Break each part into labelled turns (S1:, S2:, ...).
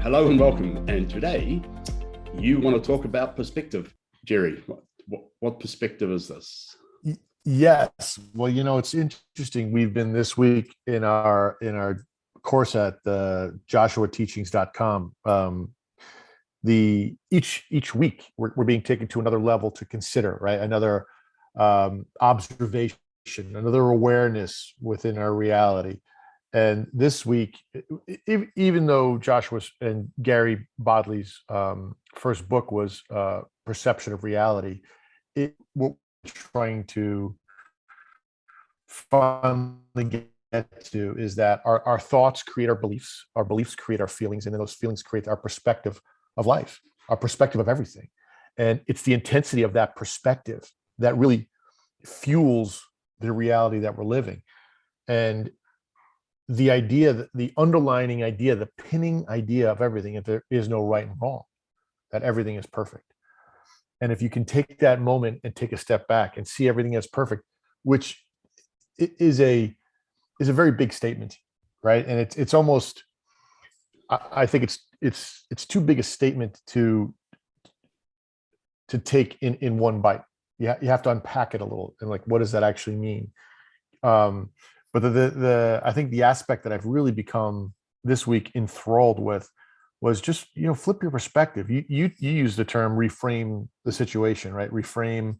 S1: Hello and welcome. And today you want to talk about perspective. Jerry, what perspective is this?
S2: Yes. Well, it's interesting. We've been this week in our course at the joshuateachings.com. Each week we're being taken to another level to consider, right? Another observation, another awareness within our reality. And this week, even though Joshua and Gary Bodley's first book was Perception of Reality, what we're trying to finally get to is that our thoughts create our beliefs create our feelings, and then those feelings create our perspective of life, our perspective of everything. And it's the intensity of that perspective that really fuels the reality that we're living. And the idea, the underlining idea, the pinning idea of everything, if there is no right and wrong, that everything is perfect. And if you can take that moment and take a step back and see everything as perfect, which is a very big statement, right? And it's almost, I think it's too big a statement to take in one bite. You have to unpack it a little, and like, what does that actually mean? But I think the aspect that I've really become this week enthralled with was just, flip your perspective. You use the term reframe the situation, right? Reframe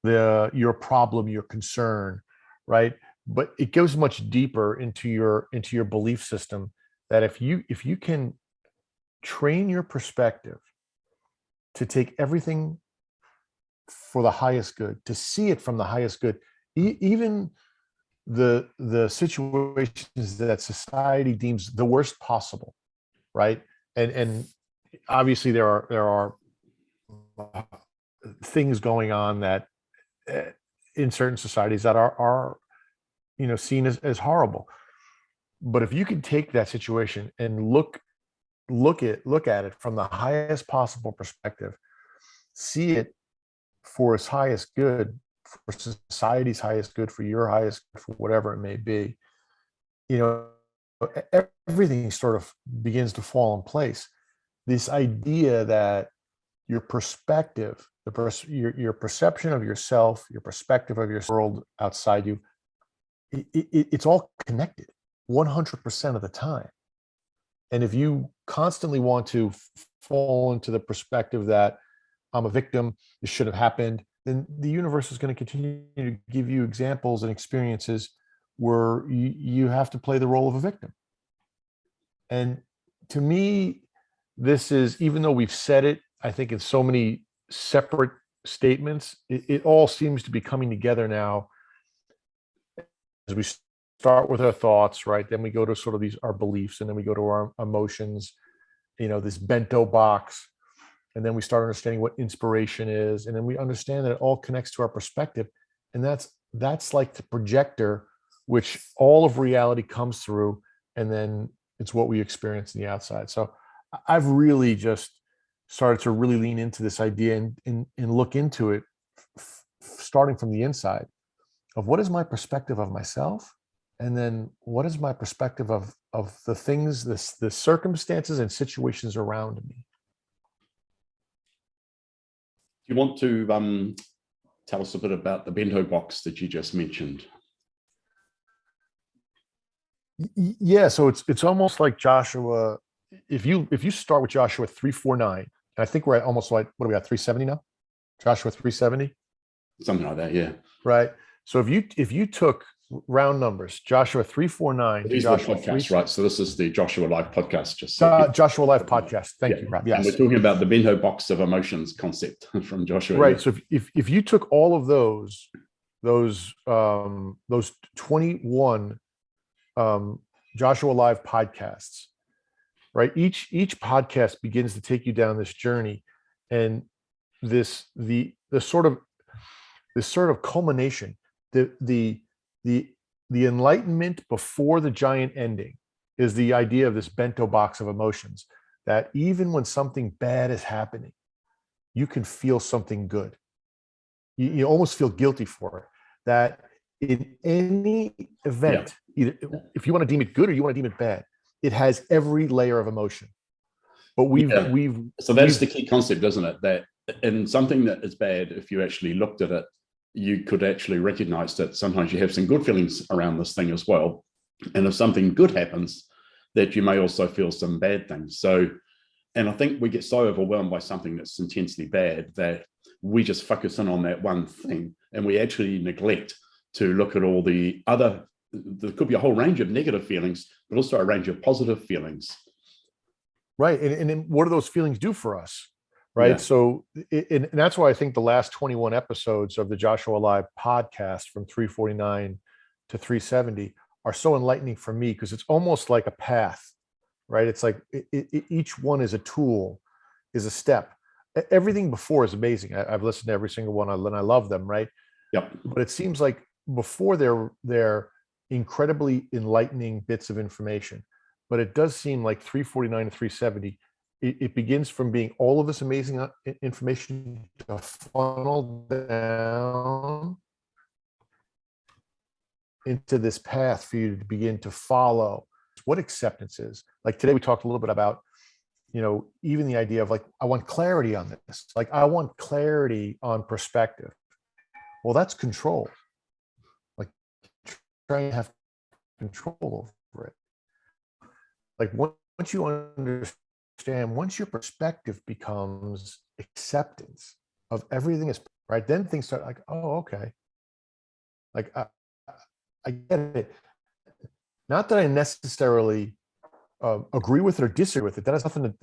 S2: your problem, your concern, right? But it goes much deeper into your belief system, that if you can train your perspective to take everything for the highest good, to see it from the highest good, even the situations that society deems the worst possible, right? And obviously there are things going on that in certain societies that are seen as horrible. But if you can take that situation and look at it from the highest possible perspective, see it for its highest good, for society's highest good, for your highest good, for whatever it may be, everything sort of begins to fall in place. This idea that your perspective, your perception of yourself, your perspective of your world outside you, it's all connected 100% of the time. And if you constantly want to fall into the perspective that I'm a victim, this should have happened, then the universe is going to continue to give you examples and experiences where you have to play the role of a victim. And to me, this is, even though we've said it, I think, in so many separate statements, it all seems to be coming together now as we start with our thoughts, right? Then we go to sort of our beliefs, and then we go to our emotions, this bento box. And then we start understanding what inspiration is. And then we understand that it all connects to our perspective. And that's like the projector, which all of reality comes through. And then it's what we experience in the outside. So I've really just started to really lean into this idea and look into it, starting from the inside, of what is my perspective of myself? And then what is my perspective of the things, the circumstances and situations around me?
S1: You want to tell us a bit about the bento box that you just mentioned?
S2: Yeah, so it's almost like Joshua. If you start with Joshua 3:49, and I think we're at almost, like, what are we at, 370 now? Joshua 370,
S1: something like that, yeah.
S2: Right. So if you took round numbers, Joshua 3:49.
S1: It is the podcast, right? So this is the Joshua Live podcast.
S2: Joshua Live podcast. Thank you, Rob. Yes.
S1: And we're talking about the bento box of emotions concept from Joshua.
S2: Right. Yeah. So if you took all of those 21 Joshua Live podcasts, right? Each podcast begins to take you down this journey, and the sort of culmination, the enlightenment before the giant ending, is the idea of this bento box of emotions, that even when something bad is happening, you can feel something good. You almost feel guilty for it. That in any event, either if you want to deem it good or you want to deem it bad, it has every layer of emotion. But
S1: Yeah.
S2: we've
S1: So that's the key concept, isn't it? That in something that is bad, if you actually looked at it, you could actually recognize that sometimes you have some good feelings around this thing as well. And if something good happens, that you may also feel some bad things. So, and I think we get so overwhelmed by something that's intensely bad that we just focus in on that one thing, and we actually neglect to look at all the other. There could be a whole range of negative feelings, but also a range of positive feelings.
S2: Right. And what do those feelings do for us? Right.
S1: Yeah.
S2: So, and that's why I think the last 21 episodes of the Joshua Live podcast from 349 to 370 are so enlightening for me, because it's almost like a path, right? It's like each one is a tool, is a step. Everything before is amazing. I've listened to every single one, and I love them, right?
S1: Yep.
S2: But it seems like before they're incredibly enlightening bits of information. But it does seem like 349 to 370, it begins from being all of this amazing information to funnel down into this path for you to begin to follow what acceptance is. Like today, we talked a little bit about, even the idea of like, I want clarity on this. Like, I want clarity on perspective. Well, that's control. Like, trying to have control over it. Like, once you understand, once your perspective becomes acceptance of everything is right, then things start like, oh, okay. Like, I get it. Not that I necessarily agree with it or disagree with it. That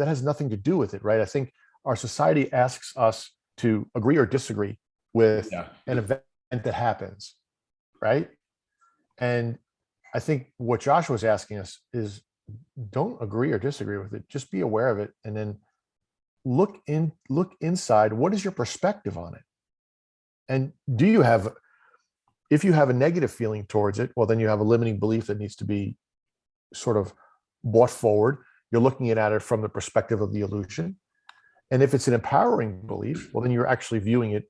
S2: has nothing to do with it, right? I think our society asks us to agree or disagree with an event that happens, right? And I think what Joshua was asking us is, don't agree or disagree with it. Just be aware of it, and then look inside. What is your perspective on it? And if you have a negative feeling towards it, well, then you have a limiting belief that needs to be sort of brought forward. You're looking at it from the perspective of the illusion. And if it's an empowering belief, well, then you're actually viewing it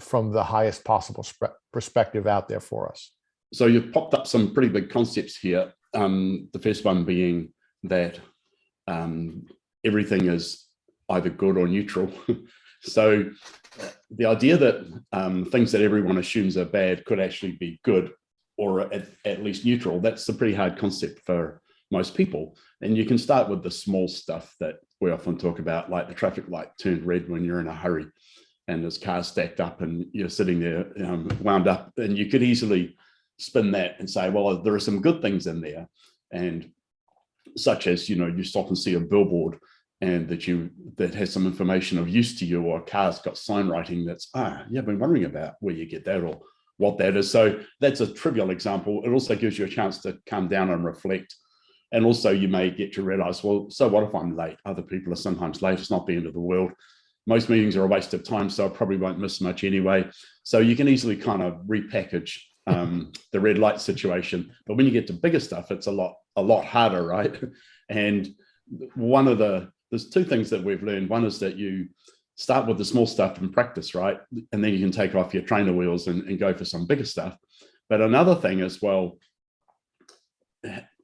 S2: from the highest possible perspective out there for us.
S1: So you've popped up some pretty big concepts here. The first one being that everything is either good or neutral. So the idea that things that everyone assumes are bad could actually be good, or at least neutral, that's a pretty hard concept for most people. And you can start with the small stuff that we often talk about, like the traffic light turned red when you're in a hurry and there's cars stacked up and you're sitting there wound up, and you could easily spin that and say, well, there are some good things in there, and such as, you stop and see a billboard and that has some information of use to you, or a car's got sign writing that's, I've been wondering about where you get that or what that is. So that's a trivial example. It also gives you a chance to calm down and reflect. And also you may get to realize, well, so what if I'm late? Other people are sometimes late. It's not the end of the world. Most meetings are a waste of time, so I probably won't miss much anyway. So you can easily kind of repackage the red light situation. But when you get to bigger stuff, it's a lot harder, right? And there's two things that we've learned. One is that you start with the small stuff and practice, right? And then you can take off your trainer wheels and go for some bigger stuff. But another thing is, well,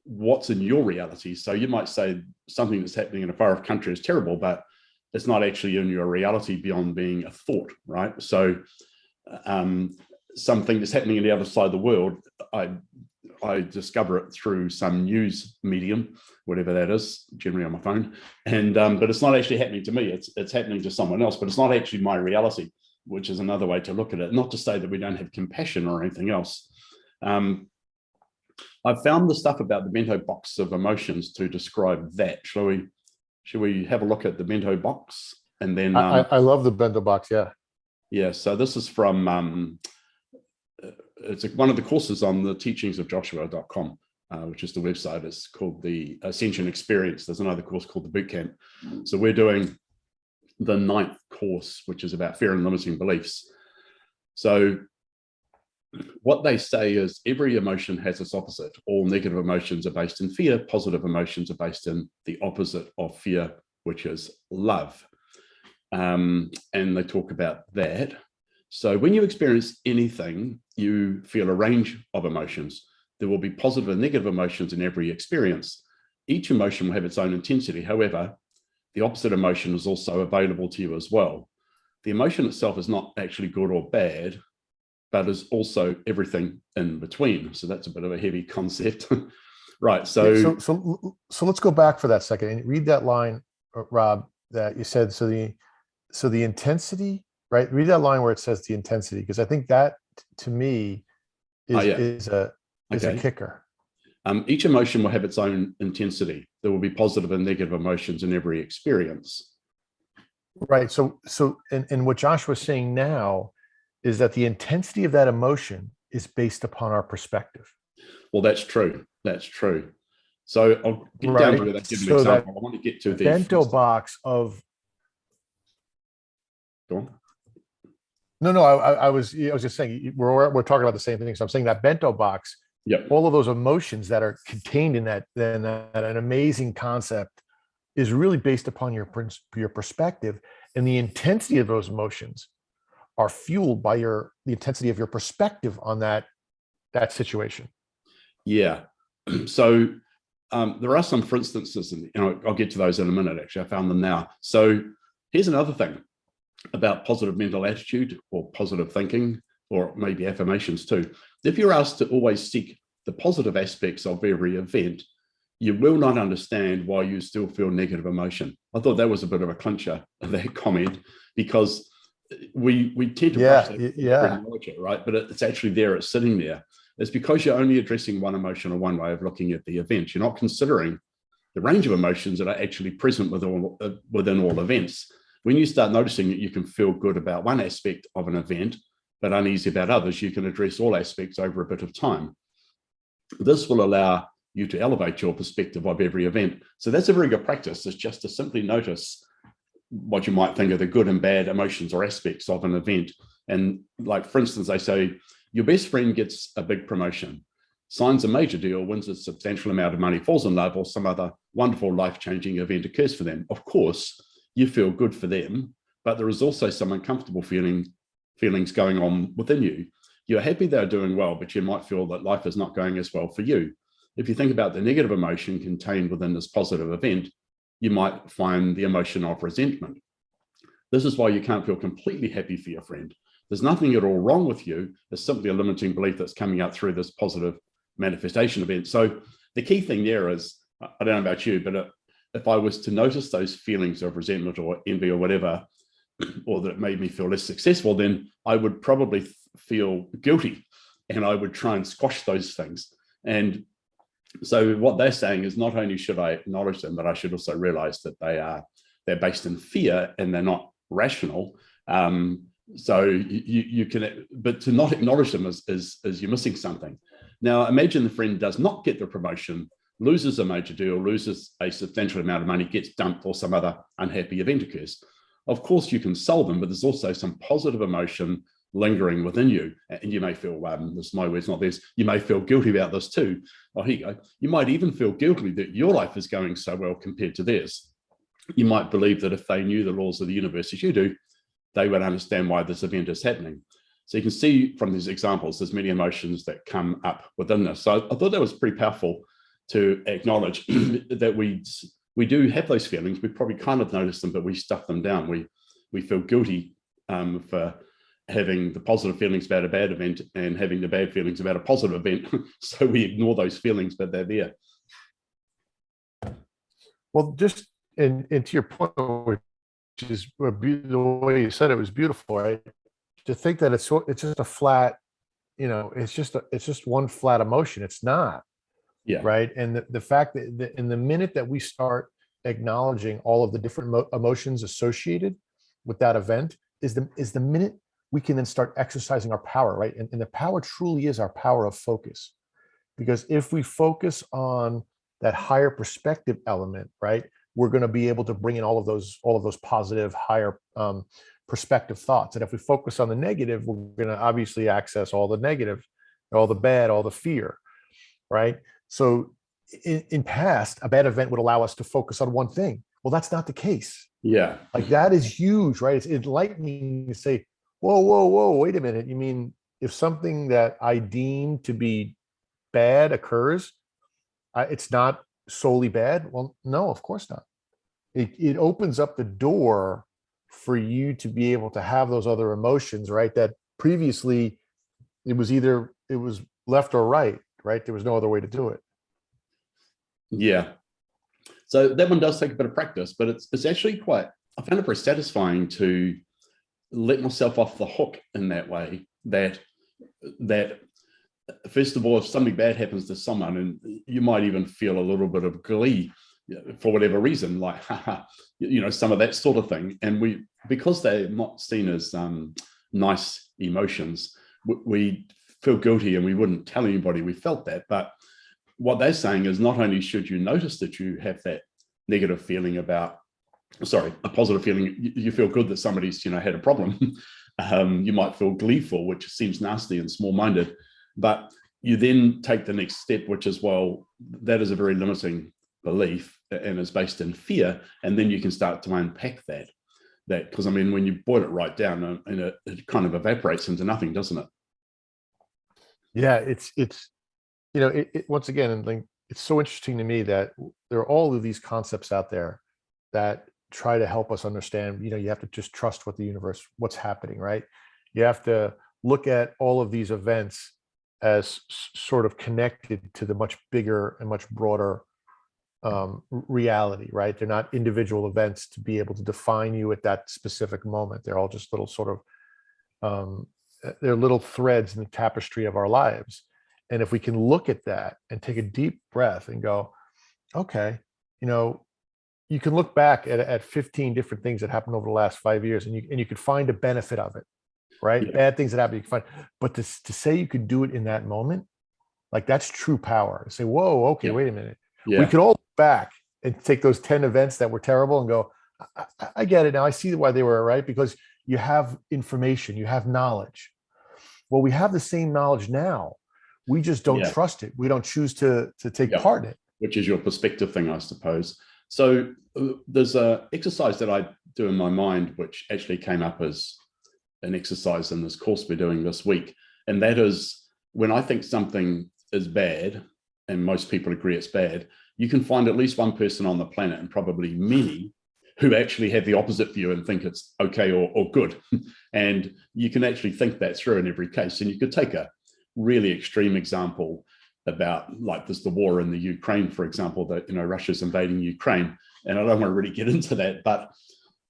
S1: what's in your reality? So you might say something that's happening in a far off country is terrible, but it's not actually in your reality beyond being a thought, right? So something that's happening in the other side of the world, I discover it through some news medium, whatever that is, generally on my phone. And but it's not actually happening to me. It's happening to someone else, but it's not actually my reality, which is another way to look at it. Not to say that we don't have compassion or anything else. I've found the stuff about the bento box of emotions to describe that. Should we have a look at the bento box? And then
S2: I love the bento box. Yeah.
S1: Yeah. So this is from it's one of the courses on the teachings of Joshua.com, which is the website. It's called the Ascension Experience. There's another course called the Bootcamp. So we're doing the 9th course, which is about fear and limiting beliefs. So what they say is every emotion has its opposite. All negative emotions are based in fear. Positive emotions are based in the opposite of fear, which is love. And they talk about that. So when you experience anything, you feel a range of emotions. There will be positive and negative emotions in every experience. Each emotion will have its own intensity. However, the opposite emotion is also available to you as well. The emotion itself is not actually good or bad, but is also everything in between. So that's a bit of a heavy concept. Right. So,
S2: so let's go back for that second and read that line, Rob, that you said. So the intensity, right? Read that line where it says the intensity, because I think that to me is a kicker.
S1: Each emotion will have its own intensity. There will be positive and negative emotions in every experience.
S2: Right. So and what Josh was saying now is that the intensity of that emotion is based upon our perspective.
S1: Well, that's true. That's true. So I'll get down to that. Give an example. I want to get to the
S2: bento box of.
S1: Go on.
S2: No, I was just saying we're talking about the same thing. So I'm saying that bento box.
S1: Yep.
S2: All of those emotions that are contained in that an amazing concept is really based upon your perspective, and the intensity of those emotions are fueled by the intensity of your perspective on that situation.
S1: Yeah. So there are some for instances, and I'll get to those in a minute. Actually, I found them now. So here's another thing about positive mental attitude or positive thinking, or maybe affirmations too. If you're asked to always seek the positive aspects of every event, you will not understand why you still feel negative emotion. I thought that was a bit of a clincher, that comment, because we tend to brush that, right? But it's actually there, it's sitting there. It's because you're only addressing one emotion or one way of looking at the event. You're not considering the range of emotions that are actually present within all events. When you start noticing that you can feel good about one aspect of an event, but uneasy about others, you can address all aspects over a bit of time. This will allow you to elevate your perspective of every event. So that's a very good practice, is just to simply notice what you might think are the good and bad emotions or aspects of an event. And like, for instance, they say, your best friend gets a big promotion, signs a major deal, wins a substantial amount of money, falls in love, or some other wonderful life-changing event occurs for them. Of course, you feel good for them, but there is also some uncomfortable feelings going on within you. You're happy they're doing well, but you might feel that life is not going as well for you. If you think about the negative emotion contained within this positive event, you might find the emotion of resentment. This is why you can't feel completely happy for your friend. There's nothing at all wrong with you. There's simply a limiting belief that's coming out through this positive manifestation event. So the key thing there is, I don't know about you, but if I was to notice those feelings of resentment or envy or whatever, or that it made me feel less successful, then I would probably feel guilty, and I would try and squash those things. And so what they're saying is, not only should I acknowledge them, but I should also realize that they're based in fear and they're not rational. So you can, but to not acknowledge them is you're missing something. Now, imagine the friend does not get the promotion, loses a major deal, loses a substantial amount of money, gets dumped, or some other unhappy event occurs. Of course, you can solve them, but there's also some positive emotion lingering within you. And you may feel, this is my words, not theirs, you may feel guilty about this too. Oh, here you go. You might even feel guilty that your life is going so well compared to theirs. You might believe that if they knew the laws of the universe as you do, they would understand why this event is happening. So you can see from these examples, there's many emotions that come up within this. So I thought that was pretty powerful to acknowledge that we do have those feelings. We probably kind of notice them, but we stuff them down. We feel guilty for having the positive feelings about a bad event and having the bad feelings about a positive event. So we ignore those feelings, but they're there.
S2: Well, just into your point, which is the way you said it was beautiful, right? To think that it's just a flat, it's just one flat emotion. It's not.
S1: Yeah.
S2: Right. And the fact that in the minute that we start acknowledging all of the different emotions associated with that event is the minute we can then start exercising our power, right? And the power truly is our power of focus. Because if we focus on that higher perspective element, right, we're going to be able to bring in all of those positive, higher perspective thoughts. And if we focus on the negative, we're going to obviously access all the negative, all the bad, all the fear, right? So in past, a bad event would allow us to focus on one thing. Well, that's not the case.
S1: Yeah.
S2: Like, that is huge, right? It's enlightening to say, whoa, wait a minute. You mean if something that I deem to be bad occurs, it's not solely bad? Well, no, of course not. it opens up the door for you to be able to have those other emotions, right? That previously it was left or right, right? There was no other way to do it.
S1: Yeah. So that one does take a bit of practice, but it's actually quite, I found it very satisfying to let myself off the hook in that way, that first of all, if something bad happens to someone, and you might even feel a little bit of glee for whatever reason, like, haha, some of that sort of thing. And because they're not seen as nice emotions, we feel guilty and we wouldn't tell anybody we felt that. But what they're saying is not only should you notice that you have that negative feeling about, a positive feeling, you feel good that somebody's, had a problem. You might feel gleeful, which seems nasty and small-minded, but you then take the next step, which is, well, that is a very limiting belief and is based in fear. And then you can start to unpack that, because I mean, when you boil it right down, and it kind of evaporates into nothing, doesn't it?
S2: Yeah, it's once again, and like, it's so interesting to me that there are all of these concepts out there that try to help us understand, you have to just trust what's happening, right? You have to look at all of these events as sort of connected to the much bigger and much broader reality, right? They're not individual events to be able to define you at that specific moment. They're all just little sort of, they're little threads in the tapestry of our lives. And if we can look at that and take a deep breath and go, okay, you can look back at 15 different things that happened over the last 5 years, and you could find a benefit of it, right?
S1: Yeah.
S2: Bad things that happen, you can find, but to say you could do it in that moment, like, that's true power. Say, whoa, okay, wait a minute.
S1: Yeah.
S2: We could all look back and take those 10 events that were terrible and go, I get it now. I see why they were right, because you have information, you have knowledge. Well, we have the same knowledge now. We just don't trust it. We don't choose to take part in it.
S1: Which is your perspective thing, I suppose. So there's an exercise that I do in my mind, which actually came up as an exercise in this course we're doing this week. And that is, when I think something is bad, and most people agree it's bad, you can find at least one person on the planet, and probably many, who actually have the opposite view and think it's okay or good. And you can actually think that through in every case. And you could take a really extreme example about, like, the war in the Ukraine, for example, that, Russia's invading Ukraine. And I don't want to really get into that, but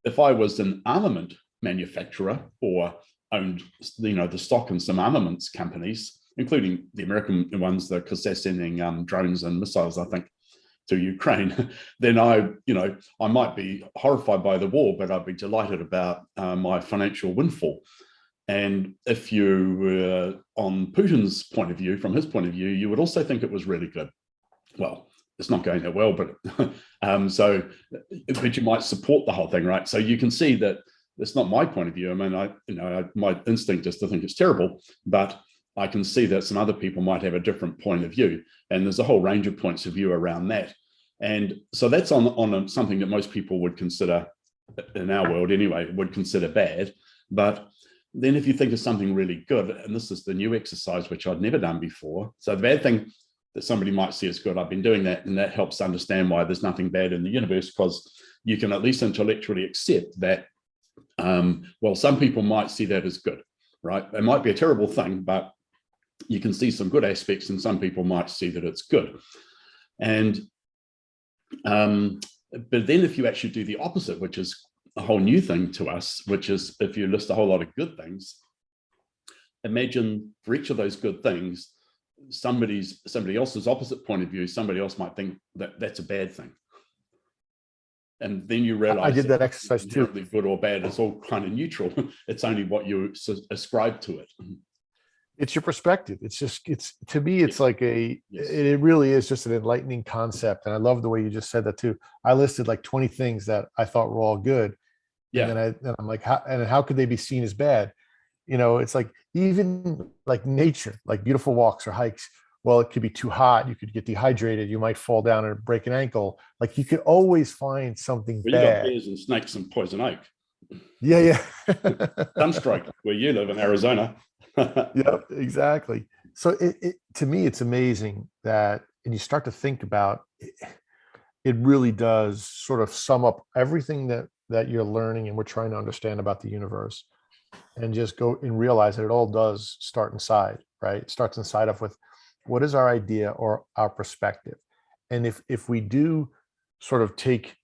S1: if I was an armament manufacturer or owned, the stock in some armaments companies, including the American ones, because they're sending drones and missiles, I think, to Ukraine, then I might be horrified by the war, but I'd be delighted about my financial windfall. And if you were on Putin's point of view, from his point of view, you would also think it was really good. Well, it's not going that well, but but you might support the whole thing, right? So you can see that it's not my point of view. I mean, my instinct is to think it's terrible, but I can see that some other people might have a different point of view, and there's a whole range of points of view around that. And so that's on something that most people would consider, in our world anyway, would consider bad. But then if you think of something really good, and this is the new exercise, which I'd never done before. So the bad thing that somebody might see as good, I've been doing that, and that helps understand why there's nothing bad in the universe, because you can at least intellectually accept that, well, some people might see that as good, right? It might be a terrible thing, but you can see some good aspects, and some people might see that it's good. And but then if you actually do the opposite, which is a whole new thing to us, which is, if you list a whole lot of good things, imagine for each of those good things, somebody else's opposite point of view, somebody else might think that that's a bad thing. And then you realize
S2: I did that exercise too.
S1: Good or bad, it's all kind of neutral. It's only what you ascribe to it.
S2: It's your perspective. To me, it's like it really is just an enlightening concept. And I love the way you just said that too. I listed like 20 things that I thought were all good. Yeah. And I'm like, how could they be seen as bad? It's like, even like nature, like beautiful walks or hikes. Well, it could be too hot. You could get dehydrated. You might fall down and break an ankle. Like, you could always find something bad. You got
S1: bears and snakes and poison oak.
S2: Yeah.
S1: Sunstroke, where you live in Arizona.
S2: Yep, exactly. So to me, it's amazing that, and you start to think about, it really does sort of sum up everything that you're learning and we're trying to understand about the universe, and just go and realize that it all does start inside, right? It starts inside of with what is our idea or our perspective. And if we do sort of take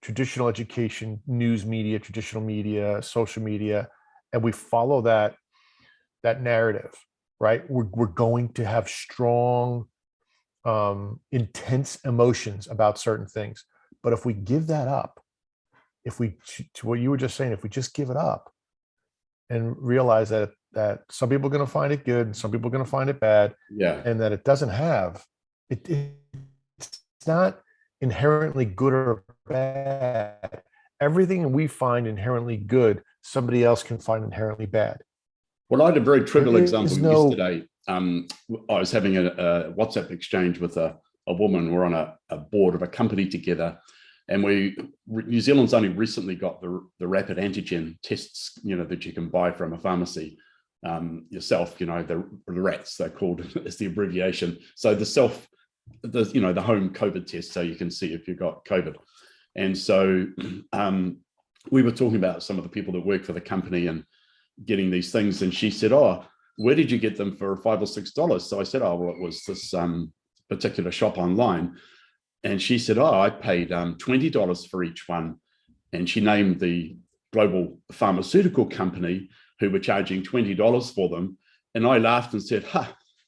S2: traditional education, news media, traditional media, social media, and we follow that narrative, right? We're going to have strong, intense emotions about certain things. But if we give that up, if we, to what you were just saying, if we just give it up and realize that some people are going to find it good and some people are going to find it bad,
S1: Yeah.
S2: and that it doesn't have it's not inherently good or bad. Everything we find inherently good, somebody else can find inherently bad.
S1: Well, I had a very trivial
S2: There
S1: example
S2: is no,
S1: yesterday. I was having a WhatsApp exchange with a woman. We're on a board of a company together, and New Zealand's only recently got the rapid antigen tests, that you can buy from a pharmacy yourself. The RATs, they're called, is the abbreviation. So the home COVID test, so you can see if you've got COVID. And so we were talking about some of the people that work for the company and getting these things, and she said, "Oh, where did you get them for $5 or $6?" So I said, "Oh, well, it was this particular shop online." And she said, "Oh, I paid $20 for each one." And she named the global pharmaceutical company who were charging $20 for them. And I laughed and said,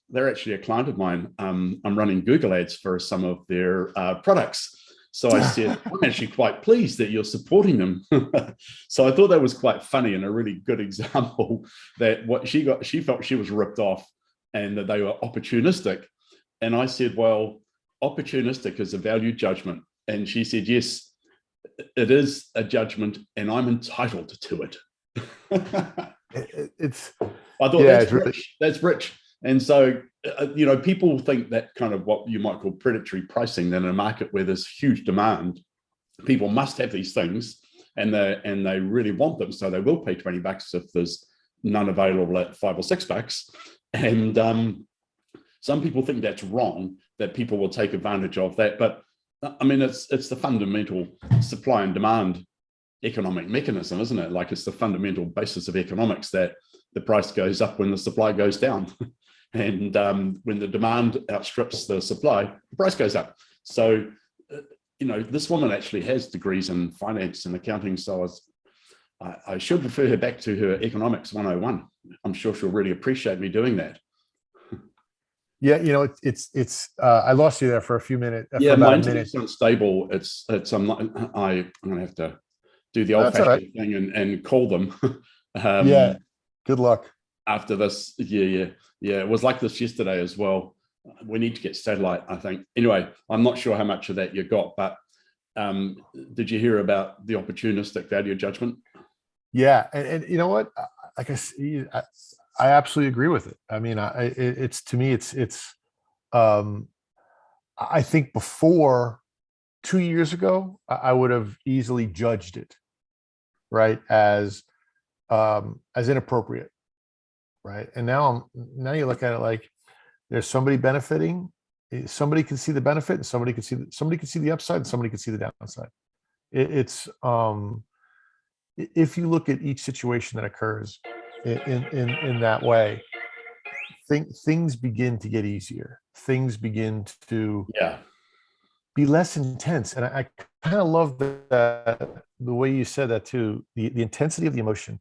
S1: they're actually a client of mine. I'm running Google ads for some of their products. So I said, "I'm actually quite pleased that you're supporting them." So I thought that was quite funny and a really good example that what she felt she was ripped off and that they were opportunistic. And I said, "Well, opportunistic is a value judgment." And she said, "Yes, it is a judgment and I'm entitled to it."
S2: it's
S1: I thought,
S2: yeah,
S1: that's rich. That's rich. And so, people think that kind of what you might call predatory pricing, that in a market where there's huge demand, people must have these things and they really want them. So they will pay $20 if there's none available at $5 or $6. And some people think that's wrong, that people will take advantage of that. But I mean, it's the fundamental supply and demand economic mechanism, isn't it? Like, it's the fundamental basis of economics that the price goes up when the supply goes down. And when the demand outstrips the supply, the price goes up. So, this woman actually has degrees in finance and accounting. So I should refer her back to her Economics 101. I'm sure she'll really appreciate me doing that.
S2: Yeah, it's I lost you there for a few minutes.
S1: Yeah,
S2: for about
S1: my
S2: a minute.
S1: internet's unstable. I'm going to have to do the
S2: That's all right.
S1: old-fashioned thing and call them.
S2: Yeah, good luck.
S1: After this. Yeah. It was like this yesterday as well. We need to get satellite, I think. Anyway, I'm not sure how much of that you got, but did you hear about the opportunistic value judgment?
S2: Yeah, and you know what? Like I absolutely agree with it. I mean, it's to me, it's. I think before 2 years ago, I would have easily judged it, right, as inappropriate, right? And now you look at it like there's somebody benefiting. Somebody can see the benefit, and somebody can see the upside, and somebody can see the downside. It's if you look at each situation that occurs in that way, things begin to get easier. Things begin to be less intense. And I kind of love the way you said that too. The intensity of the emotion.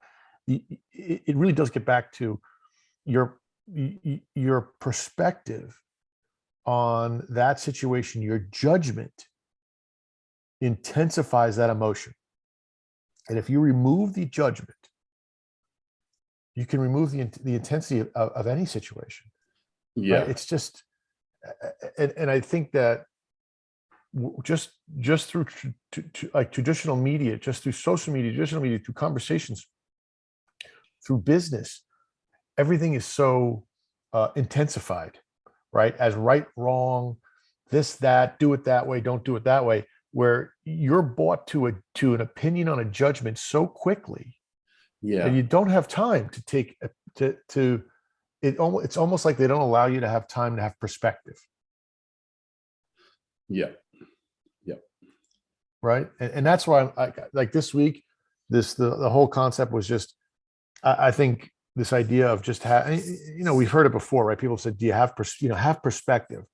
S2: It really does get back to your perspective on that situation. Your judgment intensifies that emotion. And if you remove the judgment, you can remove the intensity of any situation.
S1: Yeah.
S2: Right? It's just, and I think that just through like traditional media, just through social media, traditional media, through conversations, through business, everything is so intensified, right? As right, wrong, this, that, do it that way, don't do it that way, where you're brought to an opinion on a judgment so quickly that you don't have time to take to it. It's almost like they don't allow you to have time to have perspective.
S1: Yeah.
S2: right? And that's why like this week, the whole concept was just, I think this idea of just we've heard it before, right? People said, do you have have perspective?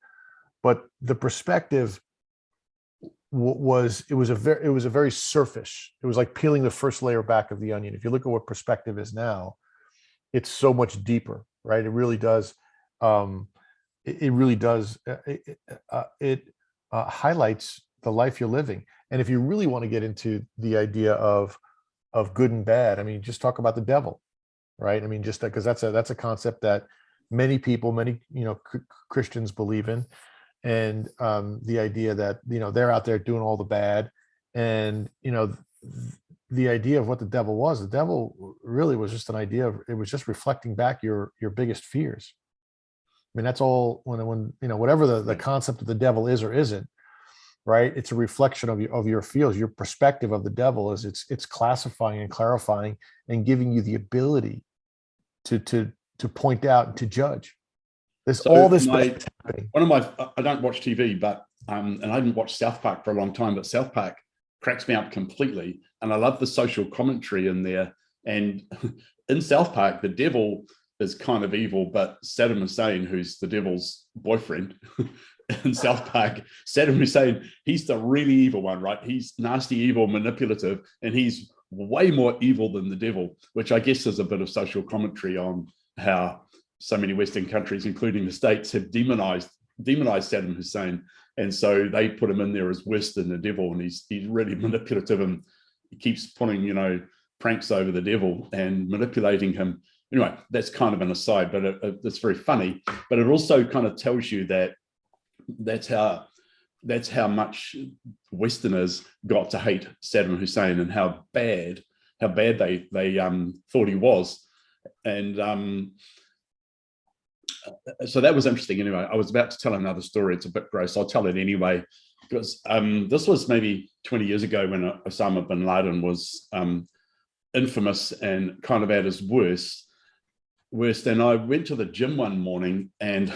S2: But the perspective was it was a very surface. It was like peeling the first layer back of the onion. If you look at what perspective is now, it's so much deeper, right? It really does. It really does. It highlights the life you're living. And if you really want to get into the idea of good and bad, I mean, just talk about the devil, right? I mean, just because that's a concept that many people, many Christians believe in, and the idea that they're out there doing all the bad, and the idea of what the devil was. The devil really was just an idea of, it was just reflecting back your biggest fears. I mean, that's all. When whatever the concept of the devil is or isn't, right? It's a reflection of your feels. Your perspective of the devil is it's classifying and clarifying and giving you the ability to point out and to judge. There's all this happening.
S1: I don't watch TV, but and I haven't watched South Park for a long time, but South Park cracks me up completely, and I love the social commentary in there. And in South Park, the devil is kind of evil, but Saddam Hussein, who's the devil's boyfriend in South Park, Saddam Hussein, he's the really evil one, right? He's nasty, evil, manipulative, and he's way more evil than the devil, which I guess is a bit of social commentary on how so many Western countries, including the States, have demonized Saddam Hussein. And so they put him in there as worse than the devil, and he's really manipulative, and he keeps putting, pranks over the devil and manipulating him. Anyway, that's kind of an aside, but it's very funny. But it also kind of tells you that that's how much Westerners got to hate Saddam Hussein, and how bad they thought he was. And so that was interesting. Anyway, I was about to tell another story. It's a bit gross. I'll tell it anyway, because this was maybe 20 years ago when Osama bin Laden was infamous and kind of at his worst. And I went to the gym one morning, and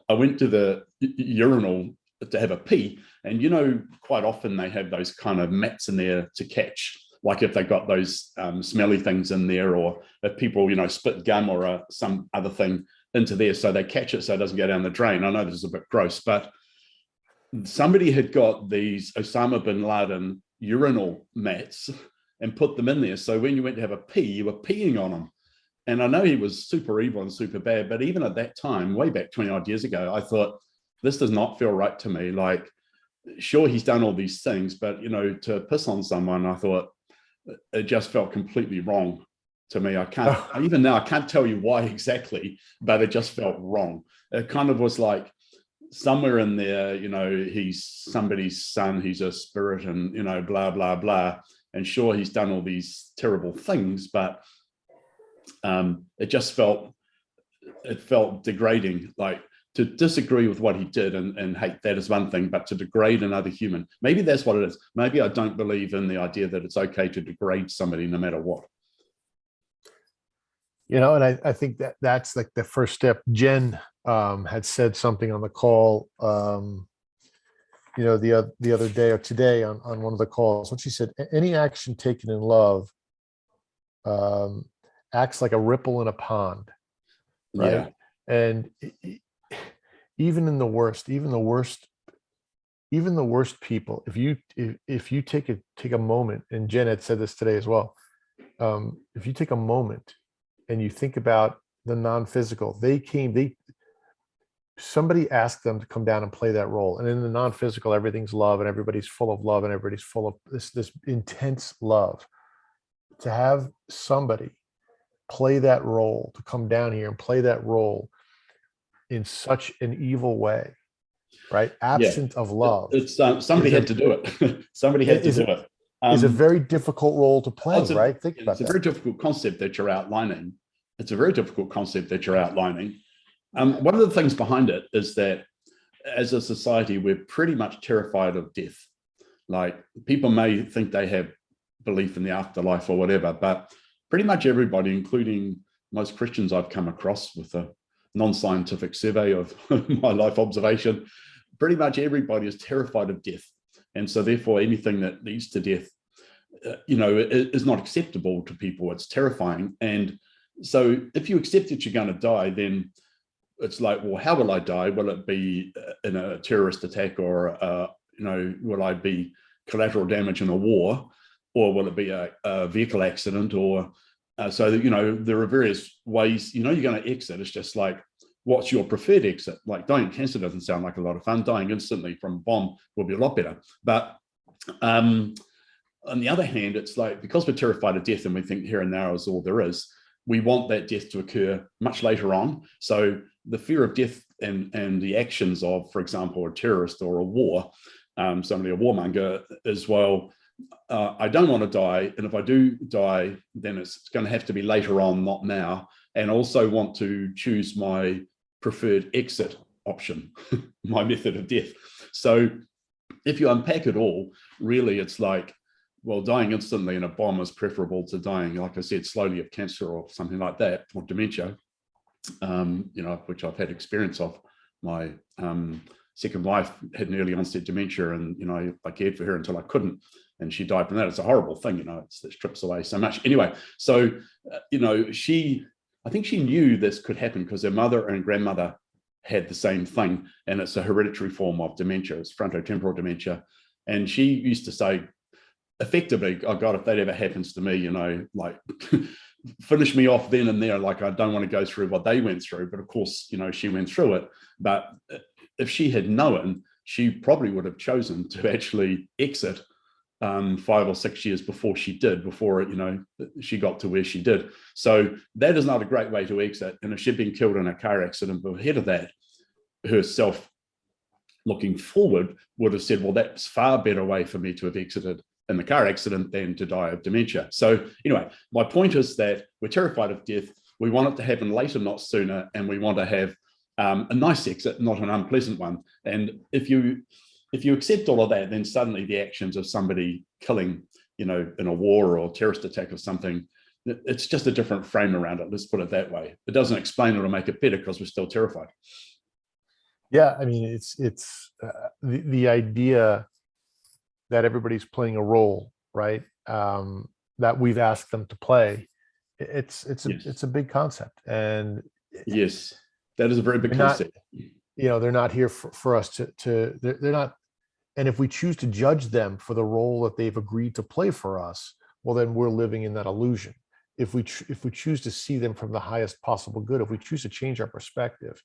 S1: I went to the urinal to have a pee. And quite often they have those kind of mats in there to catch, like if they got those smelly things in there, or if people spit gum or some other thing into there, so they catch it so it doesn't go down the drain. I know this is a bit gross, but somebody had got these Osama bin Laden urinal mats and put them in there. So when you went to have a pee, you were peeing on them. And I know he was super evil and super bad, but even at that time, way back 20 odd years ago, I thought, this does not feel right to me. Like, sure, he's done all these things, but to piss on someone, I thought it just felt completely wrong to me. Even now, I can't tell you why exactly, but it just felt wrong. It kind of was like somewhere in there, he's somebody's son, he's a spirit, and, blah, blah, blah. And sure, he's done all these terrible things, but it just felt degrading. Like, to disagree with what he did and hate, that is one thing, but to degrade another human, maybe that's what it is. Maybe I don't believe in the idea that it's okay to degrade somebody no matter what.
S2: And I think that's like the first step. Jen had said something on the call, the other day or today on one of the calls, when she said, any action taken in love acts like a ripple in a pond, right?
S1: Yeah.
S2: And even the worst people, if you take a moment, and Jen had said this today as well, if you take a moment and you think about the non-physical, somebody asked them to come down and play that role. And in the non-physical, everything's love, and everybody's full of love, and everybody's full of this intense love. To have somebody play that role, to come down here and play that role in such an evil way, right? Absent of love.
S1: It's somebody had to do it. Somebody had to do it.
S2: Is a very difficult role to play, right? Think about that.
S1: It's a very difficult concept that you're outlining. One of the things behind it is that as a society, we're pretty much terrified of death. Like, people may think they have belief in the afterlife or whatever, but pretty much everybody, including most Christians I've come across with a non-scientific survey of my life observation, pretty much everybody is terrified of death. And so therefore anything that leads to death, is not acceptable to people. It's terrifying. And so if you accept that you're going to die, then it's like, well, how will I die? Will it be in a terrorist attack, or will I be collateral damage in a war, or will it be a vehicle accident, or so there are various ways. You're going to exit. It's just like, what's your preferred exit? Like dying of cancer doesn't sound like a lot of fun. Dying instantly from a bomb will be a lot better. But on the other hand, it's like, because we're terrified of death and we think here and now is all there is, we want that death to occur much later on. So the fear of death and the actions of, for example, a terrorist or a war, somebody, a warmonger, as well, I don't want to die. And if I do die, then it's going to have to be later on, not now. And also want to choose my preferred exit option, my method of death. So if you unpack it all, really, it's like, well, dying instantly in a bomb is preferable to dying, like I said, slowly of cancer or something like that, or dementia, which I've had experience of. My second wife had an early onset dementia, and, I cared for her until I couldn't, and she died from that. It's a horrible thing, it strips away so much. Anyway, so, I think she knew this could happen because her mother and grandmother had the same thing, and it's a hereditary form of dementia. It's frontotemporal dementia. And she used to say, effectively, oh God, if that ever happens to me, like finish me off then and there. Like, I don't want to go through what they went through. But of course, she went through it. But if she had known, she probably would have chosen to actually exit 5 or 6 years before she she got to where she did. So that is not a great way to exit. And if she'd been killed in a car accident, but ahead of that, herself looking forward would have said, well, that's far better way for me to have exited in the car accident than to die of dementia. So anyway, my point is that we're terrified of death. We want it to happen later, not sooner. And we want to have a nice exit, not an unpleasant one. And if you accept all of that, then suddenly the actions of somebody killing, in a war or terrorist attack or something, it's just a different frame around it. Let's put it that way. It doesn't explain it or make it better because we're still terrified.
S2: Yeah, I mean, it's the idea that everybody's playing a role, right? That we've asked them to play. It's a big concept, and
S1: yes, that is a very big concept.
S2: They're not here for us to they're not. And if we choose to judge them for the role that they've agreed to play for us, well, then we're living in that illusion. If we choose to see them from the highest possible good, if we choose to change our perspective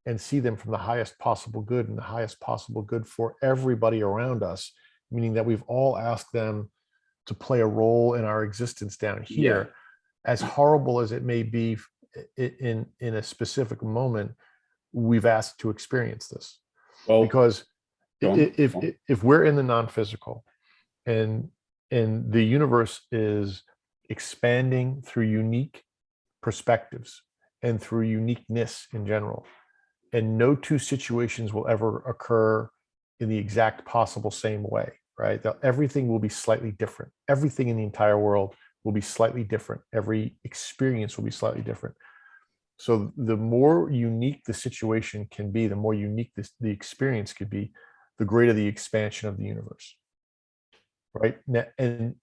S2: and see them from the highest possible good and the highest possible good for everybody around us, meaning that we've all asked them to play a role in our existence down here, as horrible as it may be in a specific moment, we've asked to experience this. Well, because if we're in the non-physical and the universe is expanding through unique perspectives and through uniqueness in general, and no two situations will ever occur in the exact possible same way, right? Everything will be slightly different. Everything in the entire world will be slightly different. Every experience will be slightly different. So the more unique the situation can be, the more unique the experience could be, the greater the expansion of the universe, right? And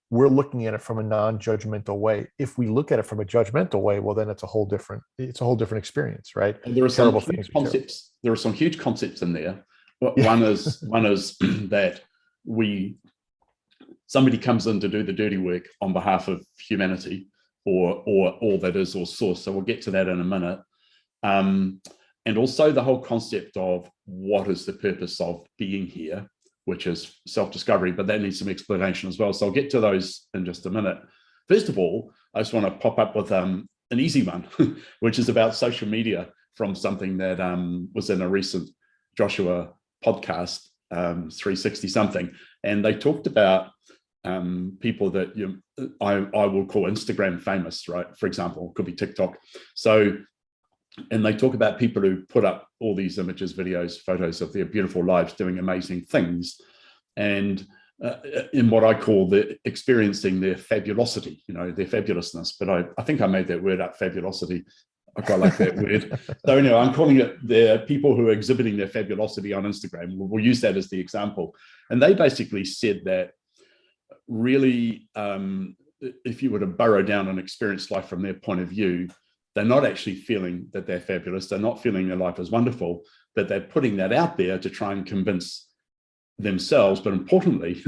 S2: we're looking at it from a non-judgmental way. If we look at it from a judgmental way, well, then it's a whole different experience, right?
S1: And there are some huge concepts. There are some huge concepts in there. One is that somebody comes in to do the dirty work on behalf of humanity, or all that is, or source. So we'll get to that in a minute. And also the whole concept of what is the purpose of being here, which is self-discovery, but that needs some explanation as well. So I'll get to those in just a minute. First of all, I just want to pop up with an easy one, which is about social media, from something that was in a recent Joshua podcast, 360 something. And they talked about people that I will call Instagram famous, right? For example, could be TikTok. So, and they talk about people who put up all these images, videos, photos of their beautiful lives doing amazing things, and in what I call experiencing their fabulosity, their fabulousness. But I think I made that word up, fabulosity. I quite like that word. So anyway, I'm calling it the people who are exhibiting their fabulosity on Instagram. We'll use that as the example. And they basically said that really, if you were to burrow down and experience life from their point of view, they're not actually feeling that they're fabulous. They're not feeling their life is wonderful, but they're putting that out there to try and convince themselves, but importantly,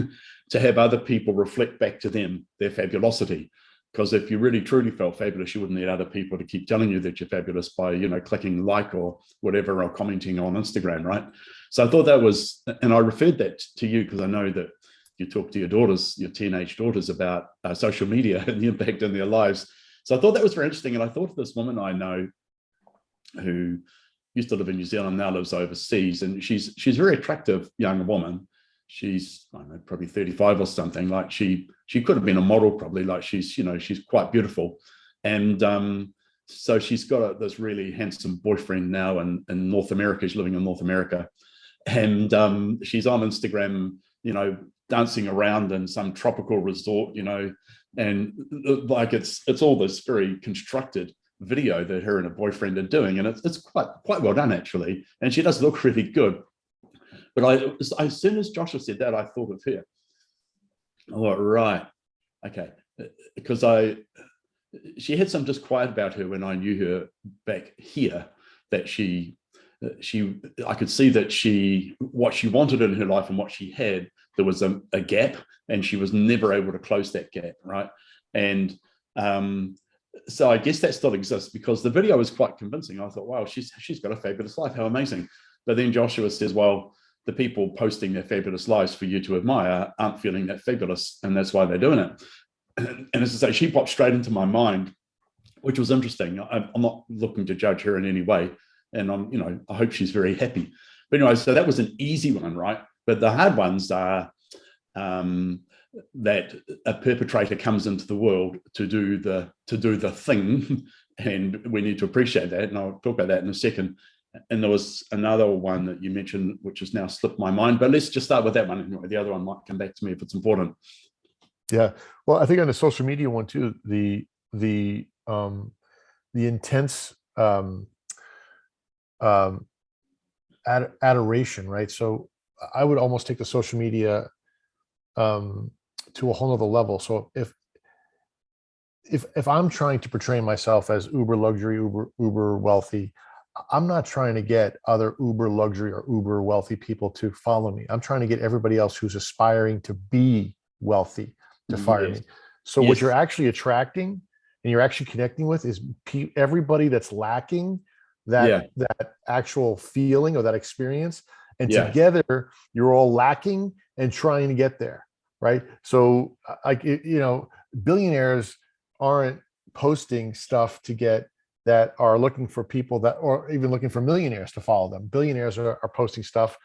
S1: to have other people reflect back to them their fabulosity. Because if you really truly felt fabulous, you wouldn't need other people to keep telling you that you're fabulous by, clicking like or whatever or commenting on Instagram, right? So I thought that was, and I referred that to you because I know that you talk to your daughters, your teenage daughters, about social media and the impact in their lives. So I thought that was very interesting. And I thought of this woman I know who used to live in New Zealand, now lives overseas, and she's a very attractive young woman. She's, I don't know, probably 35 or something. Like she could have been a model, probably. Like she's quite beautiful, and so she's got this really handsome boyfriend now in North America. She's living in North America, and she's on Instagram, dancing around in some tropical resort, and like it's all this very constructed video that her and her boyfriend are doing, and it's quite well done actually, and she does look really good. But as soon as Joshua said that, I thought of her. Oh, right, okay, because she had some disquiet about her when I knew her back here, that I could see that what she wanted in her life and what she had, there was a gap, and she was never able to close that gap, right? And so I guess that still exists, because the video was quite convincing. I thought, wow, she's got a fabulous life, how amazing. But then Joshua says, well, the people posting their fabulous lives for you to admire aren't feeling that fabulous, and that's why they're doing it. And as I say, she popped straight into my mind, which was interesting. I'm not looking to judge her in any way, and I hope she's very happy. But anyway, so that was an easy one, right? But the hard ones are that a perpetrator comes into the world to do the thing, and we need to appreciate that. And I'll talk about that in a second. And there was another one that you mentioned, which has now slipped my mind, but let's just start with that one. Anyway, the other one might come back to me if it's important.
S2: Yeah. Well, I think on the social media one too, the intense adoration, right? So I would almost take the social media to a whole nother level. So if I'm trying to portray myself as uber luxury, uber wealthy, I'm not trying to get other uber luxury or uber wealthy people to follow me. I'm trying to get everybody else who's aspiring to be wealthy to fire me. So what you're actually attracting and you're actually connecting with is everybody that's lacking that actual feeling or that experience. And together you're all lacking and trying to get there. Right. So billionaires aren't posting stuff to get that are looking for people that, or even looking for millionaires to follow them. Billionaires are posting stuff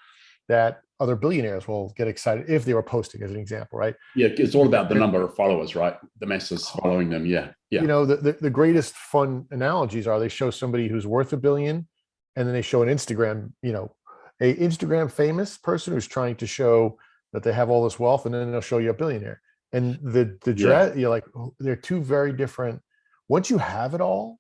S2: that other billionaires will get excited if they were posting, as an example, right?
S1: Yeah, it's all about the number of followers, right? The masses following them. Yeah.
S2: The greatest fun analogies are they show somebody who's worth $1 billion, and then they show an Instagram, a Instagram famous person who's trying to show that they have all this wealth, and then they'll show you a billionaire. And you're like, they're two very different. Once you have it all,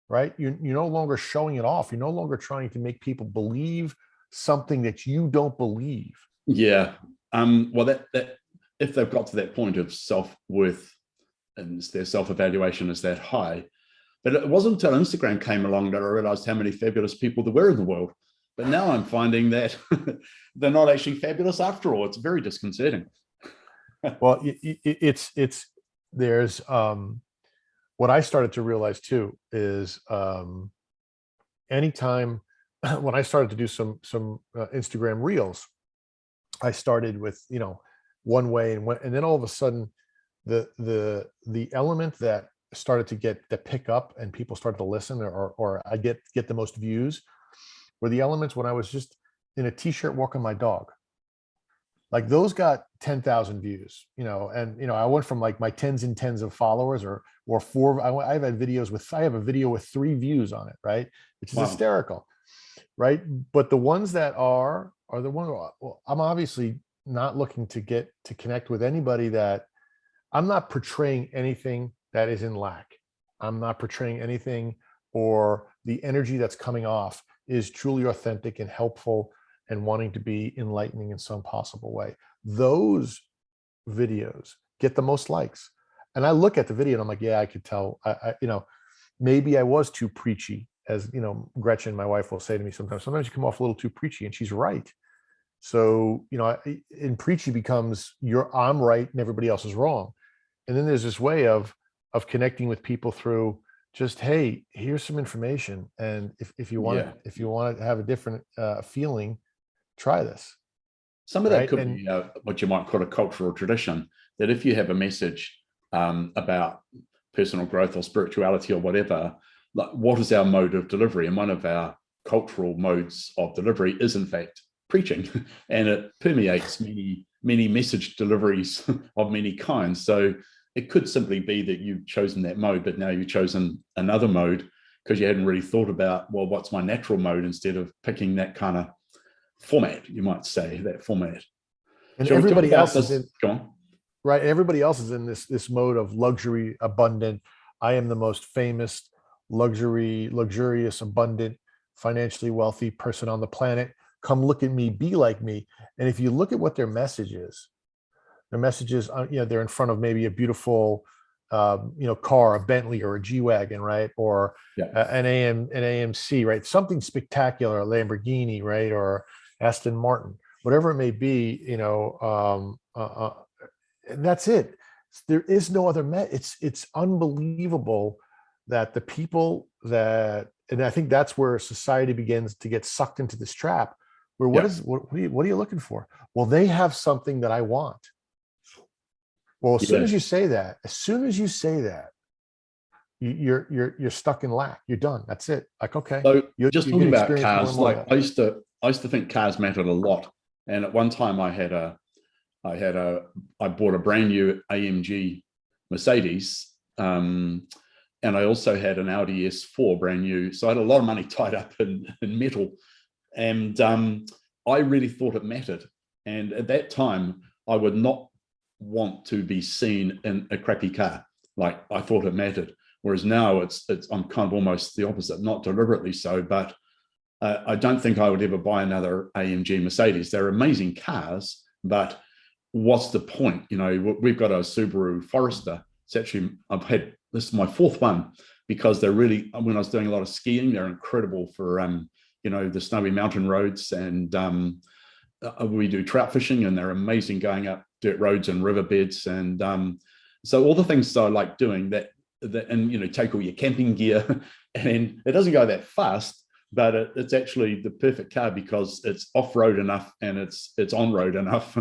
S2: right? You're no longer showing it off. You're no longer trying to make people believe something that you don't believe.
S1: Yeah. Well, that if they've got to that point of self-worth and their self-evaluation is that high, but it wasn't until Instagram came along that I realized how many fabulous people there were in the world. But now I'm finding that they're not actually fabulous after all. It's very disconcerting.
S2: Well, there's what I started to realize too is anytime when I started to do some Instagram reels, I started with one way, and then all of a sudden the element that started to pick up and people started to listen, or I get the most views, were the elements when I was just in a t-shirt walking my dog. Like those got 10,000 views, and I went from like my tens and tens of followers or four. I've had videos I have a video with 3 views on it, right? Which is hysterical, right? But the ones that are the ones, well, I'm obviously not looking to connect with anybody that I'm not portraying anything that is in lack. I'm not portraying anything or the energy that's coming off is truly authentic and helpful and wanting to be enlightening in some possible way. Those videos get the most likes. And I look at the video and I'm like, yeah, I could tell, maybe I was too preachy, as Gretchen, my wife, will say to me sometimes you come off a little too preachy, and she's right. So, in preachy becomes I'm right and everybody else is wrong. And then there's this way of connecting with people through just, hey, here's some information. And if you want to have a different feeling, try this.
S1: Some of that could be what you might call a cultural tradition, that if you have a message about personal growth or spirituality or whatever, like, what is our mode of delivery? And one of our cultural modes of delivery is, in fact, preaching, and it permeates many message deliveries of many kinds. So it could simply be that you've chosen that mode, but now you've chosen another mode because you hadn't really thought about, well, what's my natural mode, instead of picking that kind of format, you might say, that format.
S2: And everybody else is in,
S1: go on.
S2: Right. Everybody else is in this mode of luxury, abundant. I am the most famous, luxurious, abundant, financially wealthy person on the planet. Come look at me, be like me. And if you look at what their message is, they're in front of maybe a beautiful, car, a Bentley or a G-Wagon, right? Or an AMC, right? Something spectacular, a Lamborghini, right? Or Aston Martin, whatever it may be, and that's it. There is no other it's unbelievable that the people and I think that's where society begins to get sucked into this trap, where what are you looking for? Well, they have something that I want. Well, as soon as you say that, you're stuck in lack. You're done. That's it. Like, okay.
S1: So just talking about cars, like I used to think cars mattered a lot. And at one time I bought a brand new AMG Mercedes, and I also had an Audi S4 brand new. So I had a lot of money tied up in metal, and I really thought it mattered. And at that time, I would not want to be seen in a crappy car. Like, I thought it mattered. Whereas now I'm kind of almost the opposite, not deliberately so, but I don't think I would ever buy another AMG Mercedes. They're amazing cars, but what's the point? We've got a Subaru Forester. It's actually, this is my fourth one, because they're really, when I was doing a lot of skiing, they're incredible for, the snowy mountain roads, and we do trout fishing, and they're amazing going up dirt roads and riverbeds. And so all the things I like doing that, and, take all your camping gear, and it doesn't go that fast, but it's actually the perfect car because it's off-road enough and it's on-road enough.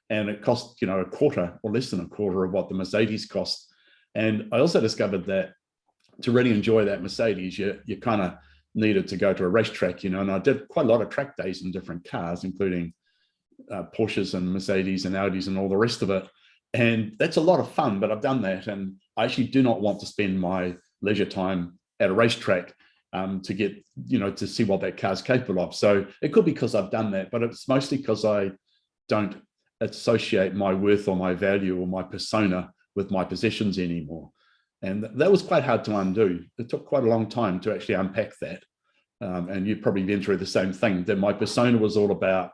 S1: And it costs, a quarter or less than a quarter of what the Mercedes costs. And I also discovered that to really enjoy that Mercedes, you kind of needed to go to a racetrack, and I did quite a lot of track days in different cars, including Porsches and Mercedes and Audis and all the rest of it. And that's a lot of fun, but I've done that. And I actually do not want to spend my leisure time at a racetrack to get, to see what that car's capable of. So it could be because I've done that, but it's mostly because I don't associate my worth or my value or my persona with my possessions anymore. And that was quite hard to undo. It took quite a long time to actually unpack that. And you've probably been through the same thing, that my persona was all about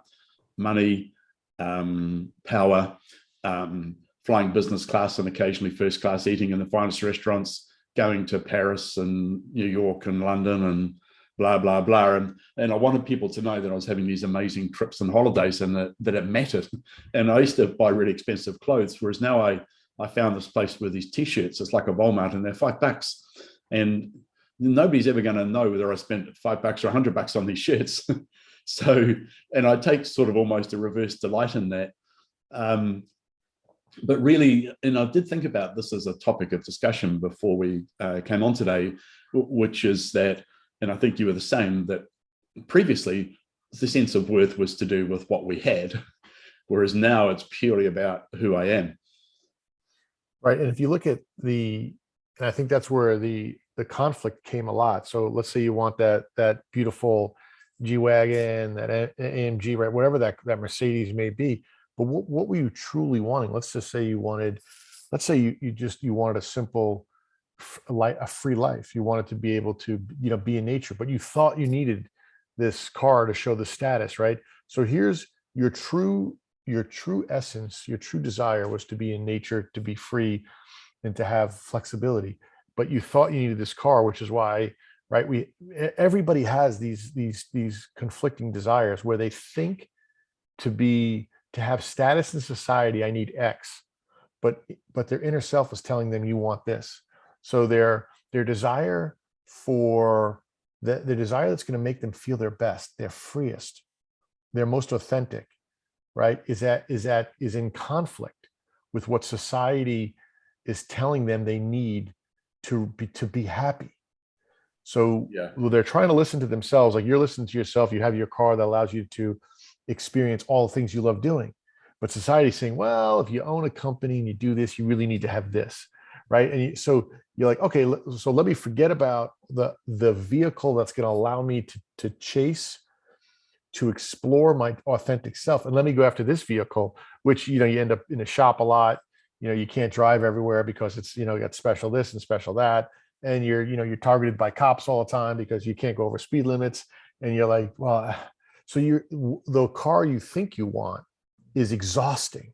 S1: money, power, flying business class and occasionally first class, eating in the finest restaurants, going to Paris and New York and London and blah, blah, blah. And I wanted people to know that I was having these amazing trips and holidays, and that it mattered. And I used to buy really expensive clothes, whereas now I found this place with these t-shirts. It's like a Walmart, and they're $5. And nobody's ever going to know whether I spent $5 or $100 on these shirts. So, and I take sort of almost a reverse delight in that. But really, and I did think about this as a topic of discussion before we came on today, which is that, and I think you were the same, that previously the sense of worth was to do with what we had, whereas now it's purely about who I am.
S2: Right. And if you look at and I think that's where the conflict came a lot. So let's say you want that beautiful G-Wagon, that AMG, right? Whatever that Mercedes may be. But what were you truly wanting? Let's just say you wanted, you wanted a simple a free life. You wanted to be able to, be in nature, but you thought you needed this car to show the status, right? So here's your true essence, your true desire was to be in nature, to be free, and to have flexibility. But you thought you needed this car, which is why, right? Everybody has these conflicting desires where they think to have status in society, I need X, but their inner self is telling them you want this. So their desire for the desire that's going to make them feel their best, their freest, their most authentic, right? Is in conflict with what society is telling them they need to be happy. So they're trying to listen to themselves, like you're listening to yourself. You have your car that allows you to experience all the things you love doing. But society's saying, well, if you own a company and you do this, you really need to have this, right? And so you're like, okay, so let me forget about the vehicle that's going to allow me to chase, to explore my authentic self, and let me go after this vehicle, which you end up in a shop a lot. You can't drive everywhere because it's you got special this and special that, and you're targeted by cops all the time because you can't go over speed limits, and you're like, well, so the car you think you want is exhausting.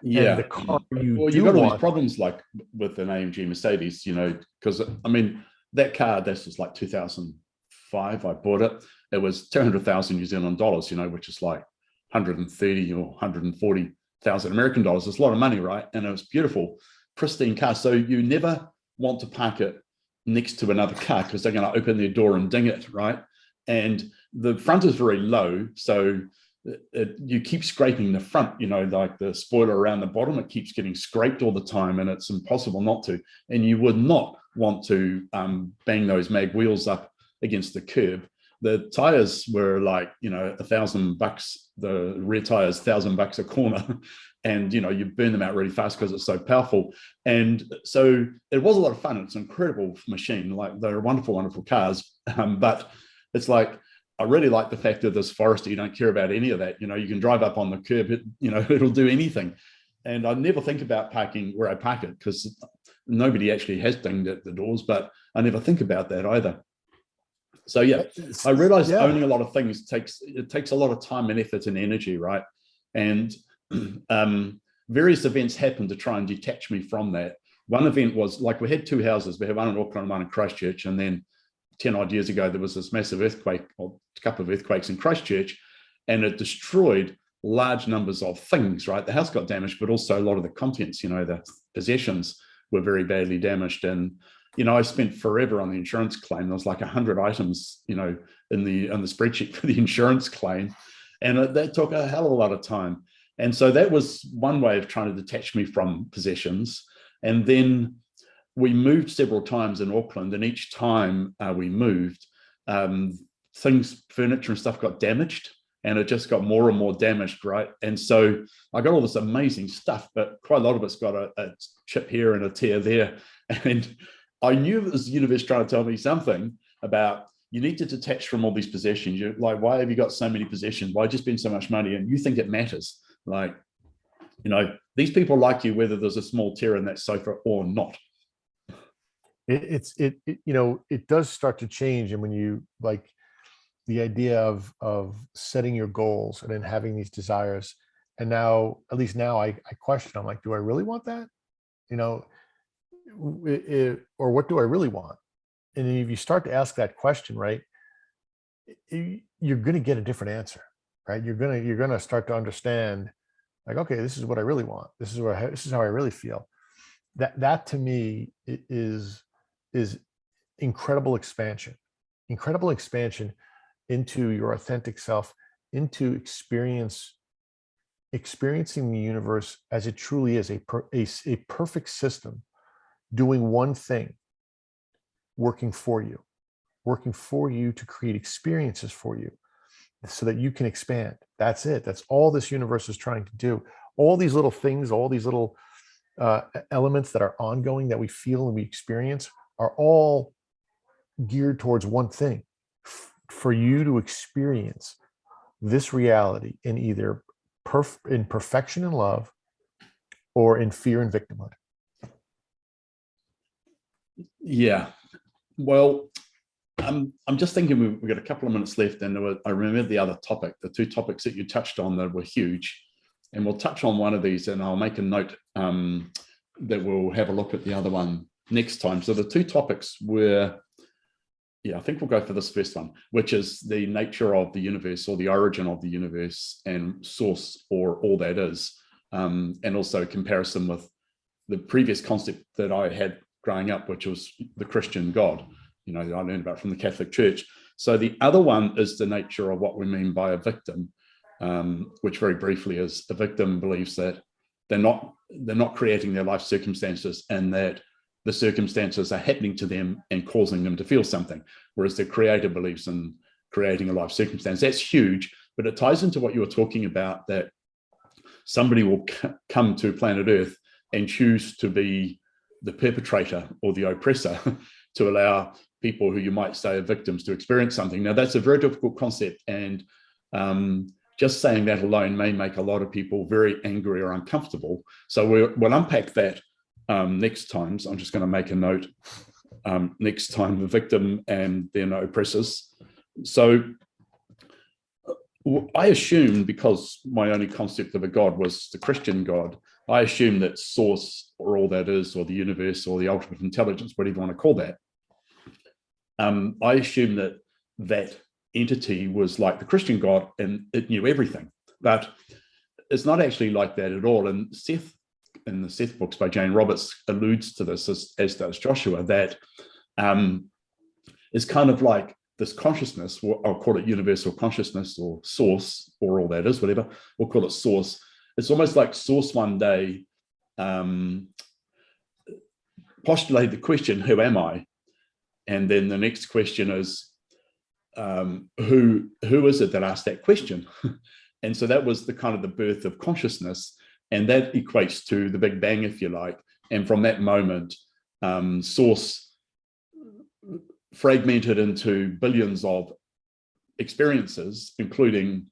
S1: Yeah.
S2: And the car
S1: you got all these problems like with an AMG Mercedes, because I mean, that car, this was like 2005, I bought it. It was 200,000 New Zealand dollars, which is like 130 or 140,000 American dollars. It's a lot of money, right? And it was beautiful, pristine car. So you never want to park it next to another car because they're going to open their door and ding it, right? And the front is very low, so you keep scraping the front, like the spoiler around the bottom, it keeps getting scraped all the time, and it's impossible not to. And you would not want to bang those mag wheels up against the curb. The tires were like, $1,000. The rear tires, $1,000 a corner, and you burn them out really fast because it's so powerful. And so it was a lot of fun. It's an incredible machine. Like they're wonderful, wonderful cars, but it's like, I really like the fact that this forester, you don't care about any of that. You can drive up on the curb, it'll do anything. And I never think about parking where I park it because nobody actually has dinged at the doors, but I never think about that either. So yeah, I realized owning a lot of things takes a lot of time and effort and energy, right? And various events happened to try and detach me from that. One event was like, we had two houses. We had one in Auckland and one in Christchurch, and then 10 odd years ago, there was this massive earthquake, or a couple of earthquakes in Christchurch, and it destroyed large numbers of things, right? The house got damaged, but also a lot of the contents, the possessions were very badly damaged. And, I spent forever on the insurance claim. There was like 100 items, in the spreadsheet for the insurance claim. And that took a hell of a lot of time. And so that was one way of trying to detach me from possessions. And then we moved several times in Auckland, and each time we moved, furniture and stuff got damaged, and it just got more and more damaged, right? And so I got all this amazing stuff, but quite a lot of it's got a chip here and a tear there. And I knew it was the universe trying to tell me something about, you need to detach from all these possessions. You're like, why have you got so many possessions? Why just spend so much money? And you think it matters. Like, these people like you, whether there's a small tear in that sofa or not.
S2: It does start to change. And when you like the idea of setting your goals and then having these desires, and now, at least now I question, I'm like, do I really want that? Or what do I really want? And if you start to ask that question, right, you're going to get a different answer, right? You're going to start to understand, like, okay, this is what I really want. This is how I really feel. That to me is incredible expansion into your authentic self, into experiencing the universe as it truly is, a perfect system doing one thing, working for you to create experiences for you so that you can expand. That's it. That's all this universe is trying to do. All these little things, all these little elements that are ongoing that we feel and we experience are all geared towards one thing, for you to experience this reality in either in perfection and love, or in fear and victimhood.
S1: Yeah. Well, I'm just thinking we've got a couple of minutes left, and I remember the other topic, the two topics that you touched on that were huge, and we'll touch on one of these, and I'll make a note that we'll have a look at the other one next time. So the two topics were, I think we'll go for this first one, which is the nature of the universe, or the origin of the universe, and source, or all that is, and also comparison with the previous concept that I had growing up, which was the Christian God. I learned about from the Catholic Church. So the other one is the nature of what we mean by a victim, which very briefly is a victim believes that they're not creating their life circumstances, and that the circumstances are happening to them and causing them to feel something, whereas the creator believes in creating a life circumstance. That's huge, but it ties into what you were talking about, that somebody will come to planet Earth and choose to be the perpetrator or the oppressor to allow people who you might say are victims to experience something. Now, that's a very difficult concept, and just saying that alone may make a lot of people very angry or uncomfortable. So we'll unpack that next time. So I'm just going to make a note, next time, the victim and then oppressors. So I assumed, because my only concept of a God was the Christian God, I assumed that source, or all that is, or the universe, or the ultimate intelligence, whatever you want to call that, I assumed that entity was like the Christian God and it knew everything. But it's not actually like that at all. And Seth, in the Seth books by Jane Roberts, alludes to this, as does Joshua, that is kind of like this consciousness. I'll call it universal consciousness, or source, or all that is, whatever. We'll call it source. It's almost like source one day postulated the question, who am I? And then the next question is, who is it that asked that question? And so that was the kind of the birth of consciousness, and that equates to the Big Bang, if you like. And from that moment, source fragmented into billions of experiences, including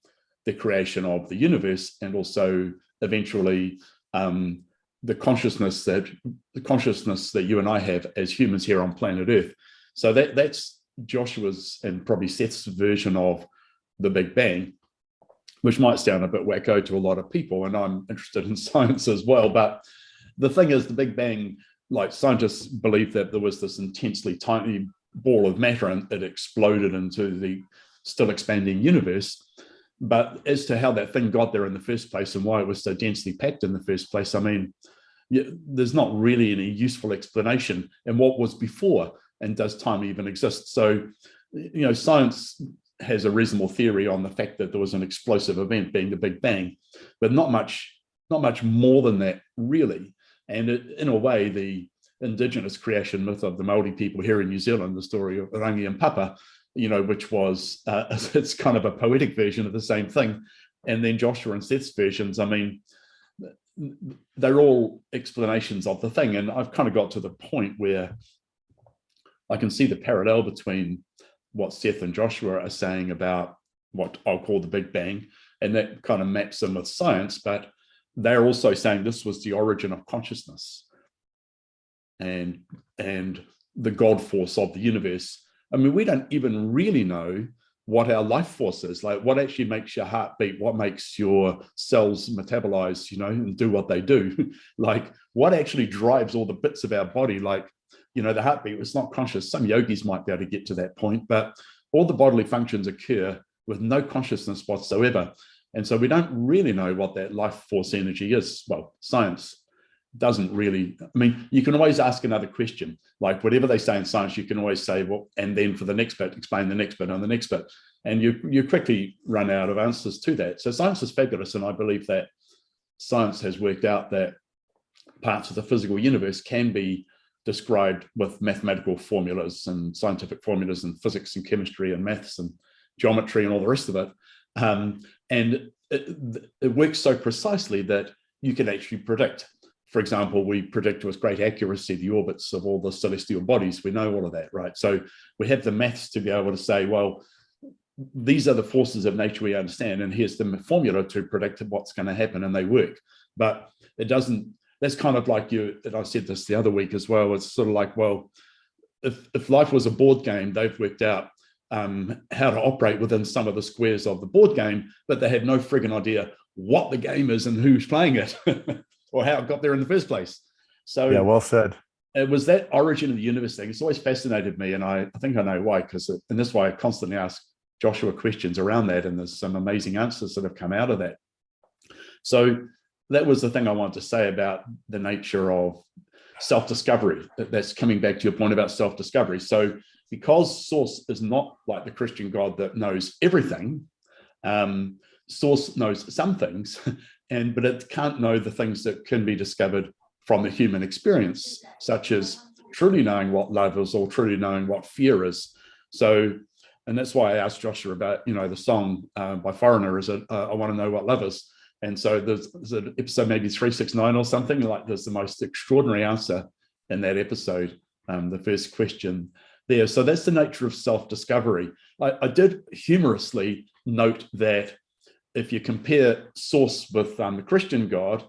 S1: the creation of the universe, and also eventually the consciousness that you and I have as humans here on planet Earth. So that's Joshua's and probably Seth's version of the Big Bang, which might sound a bit wacko to a lot of people, and I'm interested in science as well. But the thing is, the Big Bang, like, scientists believe that there was this intensely tiny ball of matter and it exploded into the still expanding universe. But as to how that thing got there in the first place and why it was so densely packed in the first place, I mean, there's not really any useful explanation. And what was before, and does time even exist? So, science has a reasonable theory on the fact that there was an explosive event, being the Big Bang, but not much more than that, really. And in a way, the indigenous creation myth of the Māori people here in New Zealand, the story of Rangi and Papa, which was, it's kind of a poetic version of the same thing. And then Joshua and Seth's versions, I mean, they're all explanations of the thing. And I've kind of got to the point where I can see the parallel between what Seth and Joshua are saying about what I'll call the Big Bang, and that kind of maps in with science, but they're also saying this was the origin of consciousness and the God force of the universe. I mean, we don't even really know what our life force is, like what actually makes your heart beat, what makes your cells metabolize, and do what they do. Like, what actually drives all the bits of our body, like, the heartbeat was not conscious. Some yogis might be able to get to that point, but all the bodily functions occur with no consciousness whatsoever. And so we don't really know what that life force energy is. Well, science doesn't really. I mean, you can always ask another question, like whatever they say in science, you can always say, well, and then for the next bit, explain the next bit and the next bit. And you quickly run out of answers to that. So science is fabulous. And I believe that science has worked out that parts of the physical universe can be described with mathematical formulas and scientific formulas and physics and chemistry and maths and geometry and all the rest of it. And it works so precisely that you can actually predict. For example, we predict with great accuracy the orbits of all the celestial bodies. We know all of that, right? So we have the maths to be able to say, well, these are the forces of nature we understand, and here's the formula to predict what's going to happen, and they work. But it doesn't. That's kind of like and I said this the other week as well, it's sort of like, well, if life was a board game, they've worked out how to operate within some of the squares of the board game, but they had no friggin' idea what the game is and who's playing it or how it got there in the first place. So
S2: yeah, well said.
S1: It was that origin of the universe thing. It's always fascinated me, and I think I know why, and that's why I constantly ask Joshua questions around that, and there's some amazing answers that have come out of that. So that was the thing I wanted to say about the nature of self-discovery. That's coming back to your point about self-discovery. So because Source is not like the Christian God that knows everything, Source knows some things, but it can't know the things that can be discovered from the human experience, such as truly knowing what love is or truly knowing what fear is. So, and that's why I asked Joshua about, the song by Foreigner, is it, I Want to Know What Love Is. And so there's an episode, maybe 369 or something, like there's the most extraordinary answer in that episode, the first question there. So that's the nature of self-discovery. I did humorously note that if you compare Source with the Christian God,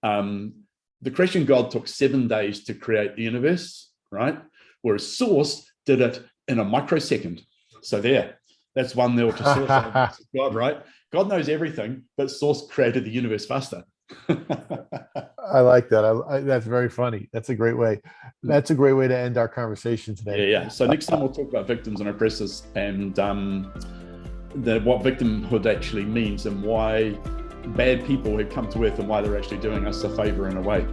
S1: the Christian God took 7 days to create the universe, right? Whereas Source did it in a microsecond. So that's 1-0 to Source. God, right? God knows everything, but Source created the universe faster.
S2: I like that. That's very funny. That's a great way. That's a great way to end our conversation today.
S1: Yeah. So next time we'll talk about victims and oppressors, and what victimhood actually means, and why bad people have come to earth and why they're actually doing us a favor in a way.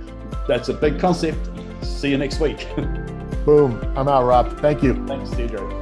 S1: That's a big concept. See you next week.
S2: Boom. I'm out, Rob. Thank you.
S1: Thanks, Deirdre.